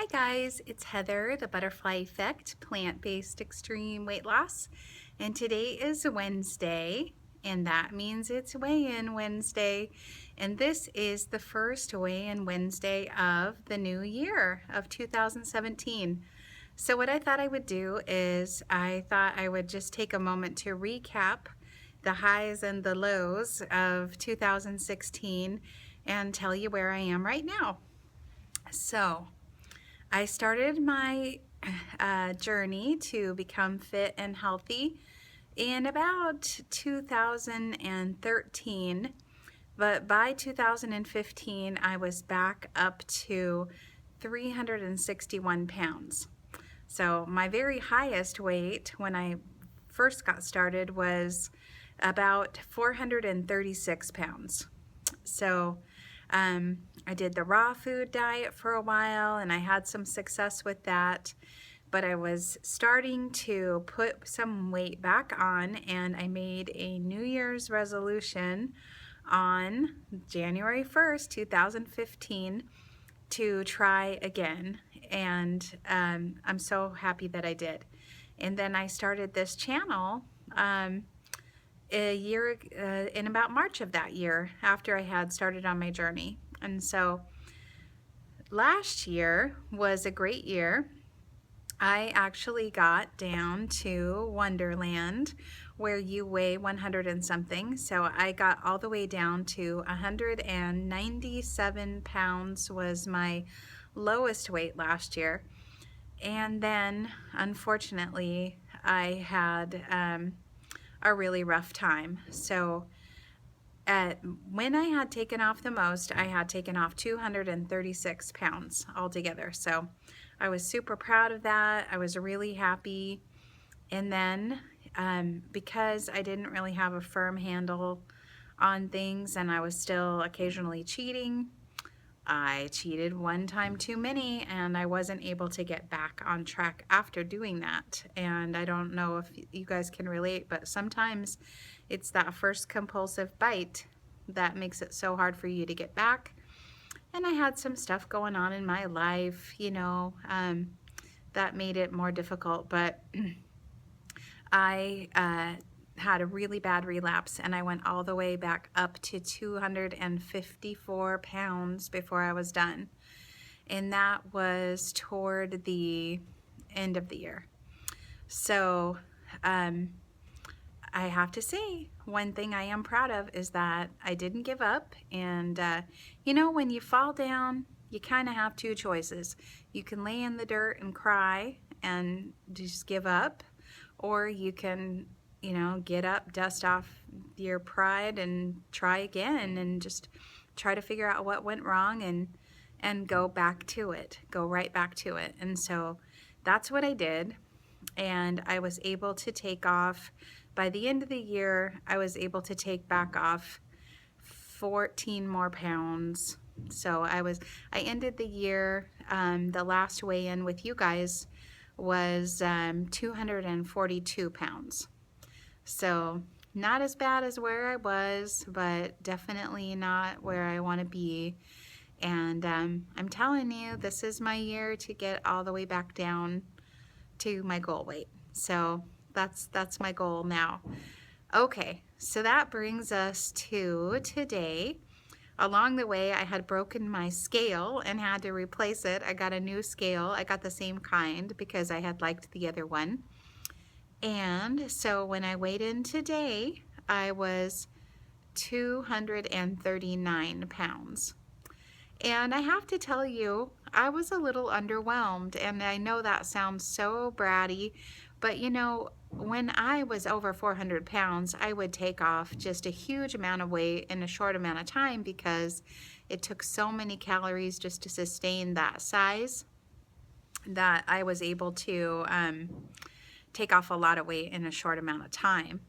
guys, it's Heather, the Butterfly Effect, plant-based extreme weight loss. And today is Wednesday, and that means it's weigh-in Wednesday. And this is the first weigh-in Wednesday of the new year of 2017. So what I thought I would do is I thought I would just take a moment to recap the highs and the lows of 2016 and tell you where I am right now. So I started my journey to become fit and healthy in about 2013, but by 2015 I was back up to 361 pounds. So my very highest weight when I first got started was about 436 pounds. So I did the raw food diet for a while and I had some success with that, but I was starting to put some weight back on, and I made a New Year's resolution on January 1st, 2015 to try again, and I'm so happy that I did. And then I started this channel in about March of that year after I had started on my journey. And so last year was a great year. I actually got down to Wonderland where you weigh 100 and something. So I got all the way down to 197 pounds was my lowest weight last year. And then unfortunately I had a really rough time. So when I had taken off the most, I had taken off 236 pounds altogether. So I was super proud of that. I was really happy. And then because I didn't really have a firm handle on things and I was still occasionally cheating, I cheated one time too many and I wasn't able to get back on track after doing that. And I don't know if you guys can relate, but sometimes it's that first compulsive bite that makes it so hard for you to get back. And I had some stuff going on in my life, you know, that made it more difficult, but I had a really bad relapse and I went all the way back up to 254 pounds before I was done. And that was toward the end of the year. So I have to say, one thing I am proud of is that I didn't give up. And you know, when you fall down, you kind of have two choices. You can lay in the dirt and cry and just give up, or you can, you know, get up, dust off your pride and try again and just try to figure out what went wrong and go back to it, go right back to it. And so that's what I did. And I was able to take off, by the end of the year, I was able to take back off 14 more pounds. So I ended the year, the last weigh-in with you guys was 242 pounds. So not as bad as where I was, but definitely not where I want to be. And I'm telling you, this is my year to get all the way back down to my goal weight. So that's my goal now. Okay, so that brings us to today. Along the way, I had broken my scale and had to replace it. I got a new scale. I got the same kind because I had liked the other one. And so when I weighed in today, I was 239 pounds. And I have to tell you, I was a little underwhelmed, and I know that sounds so bratty, but you know, when I was over 400 pounds, I would take off just a huge amount of weight in a short amount of time because it took so many calories just to sustain that size that I was able to take off a lot of weight in a short amount of time.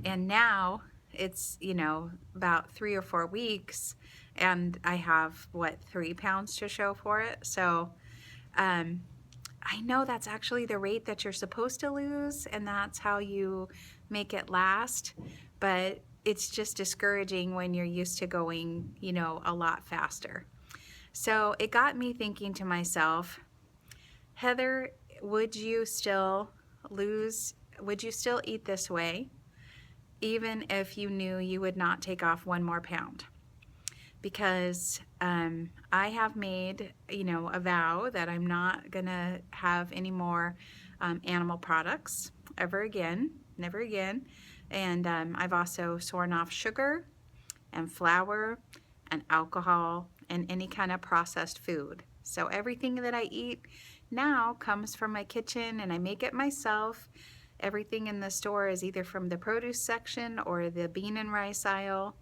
And now it's, you know, about 3 or 4 weeks and I have, what, 3 pounds to show for it. So I know that's actually the rate that you're supposed to lose, and that's how you make it last, but it's just discouraging when you're used to going, you know, a lot faster. So it got me thinking to myself, Heather, would you still would you still eat this way, even if you knew you would not take off 1 more pound? Because I have made, a vow that I'm not gonna have any more animal products ever again, never again. And I've also sworn off sugar and flour and alcohol and any kind of processed food. So everything that I eat now comes from my kitchen and I make it myself. Everything in the store is either from the produce section or the bean and rice aisle.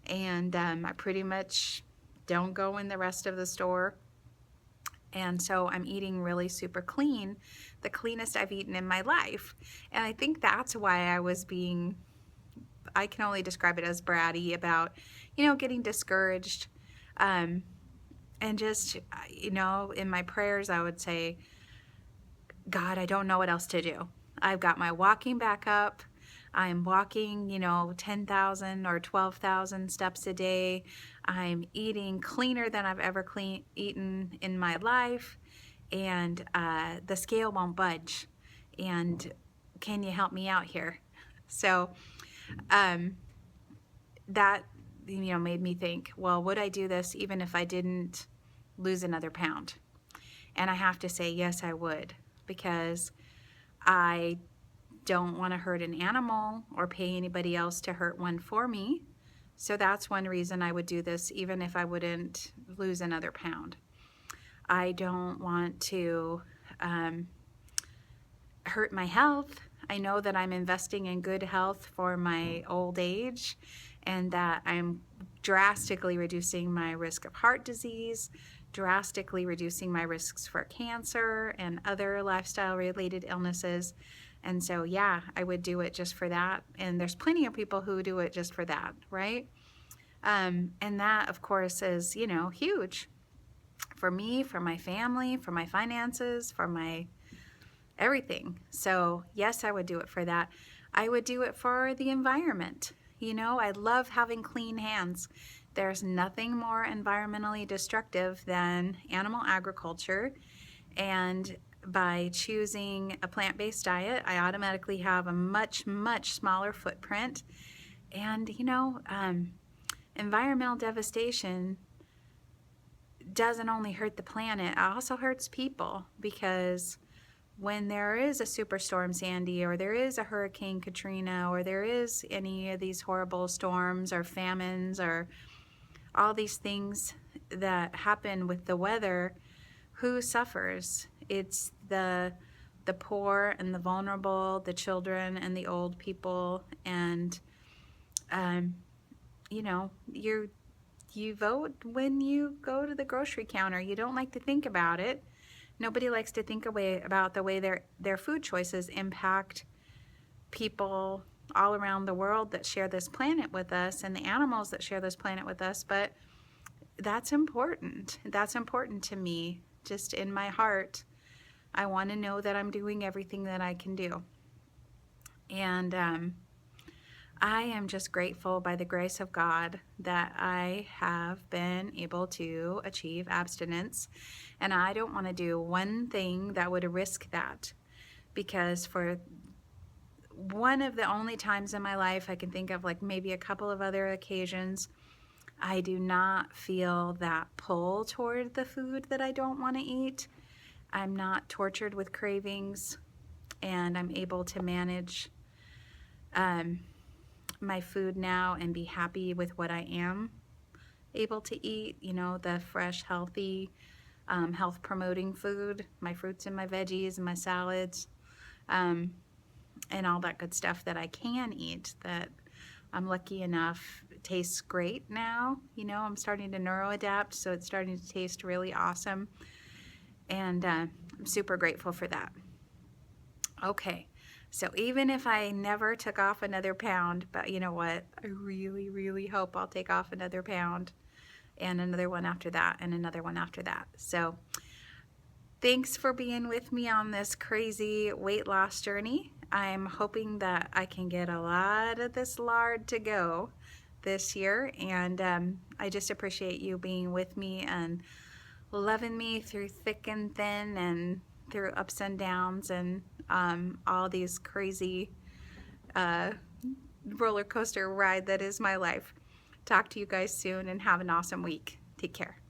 And I pretty much don't go in the rest of the store. And so I'm eating really super clean, the cleanest I've eaten in my life. And I think that's why I can only describe it as bratty about, getting discouraged. And just, in my prayers, I would say, God, I don't know what else to do. I've got my walking back up. I'm walking, 10,000 or 12,000 steps a day. I'm eating cleaner than I've ever eaten in my life. And the scale won't budge. And can you help me out here? So that, made me think, well, would I do this even if I didn't lose another pound? And I have to say, yes, I would, because I don't want to hurt an animal or pay anybody else to hurt one for me. So that's one reason I would do this, even if I wouldn't lose another pound. I don't want to hurt my health. I know that I'm investing in good health for my old age, and that I'm drastically reducing my risk of heart disease, drastically reducing my risks for cancer and other lifestyle related illnesses. And so, yeah, I would do it just for that. And there's plenty of people who do it just for that, right? And that, of course, is, huge for me, for my family, for my finances, for my everything. So, yes, I would do it for that. I would do it for the environment. I love having clean hands. There's nothing more environmentally destructive than animal agriculture. And by choosing a plant-based diet, I automatically have a much, much smaller footprint. And, environmental devastation doesn't only hurt the planet, it also hurts people, because when there is a superstorm Sandy, or there is a Hurricane Katrina, or there is any of these horrible storms or famines or all these things that happen with the weather, who suffers? It's the poor and the vulnerable, the children and the old people. And you vote when you go to the grocery counter. You don't like to think about it. Nobody likes to think about the way their food choices impact people all around the world that share this planet with us, and the animals that share this planet with us. But that's important. That's important to me. Just in my heart, I want to know that I'm doing everything that I can do. And I am just grateful, by the grace of God, that I have been able to achieve abstinence. And I don't want to do one thing that would risk that, because for one of the only times in my life I can think of, like maybe a couple of other occasions, I do not feel that pull toward the food that I don't want to eat. I'm not tortured with cravings, and I'm able to manage my food now and be happy with what I am able to eat, the fresh, healthy, health promoting food, my fruits and my veggies and my salads, and all that good stuff that I can eat, that I'm lucky enough tastes great now. I'm starting to neuroadapt, so it's starting to taste really awesome, and I'm super grateful for that. Okay, so even if I never took off another pound, but you know what, I really, really hope I'll take off another pound, and another one after that, and another one after that. So thanks for being with me on this crazy weight loss journey. I'm hoping that I can get a lot of this lard to go this year, and I just appreciate you being with me and loving me through thick and thin, and through ups and downs and all these crazy roller coaster ride that is my life. Talk to you guys soon and have an awesome week. Take care.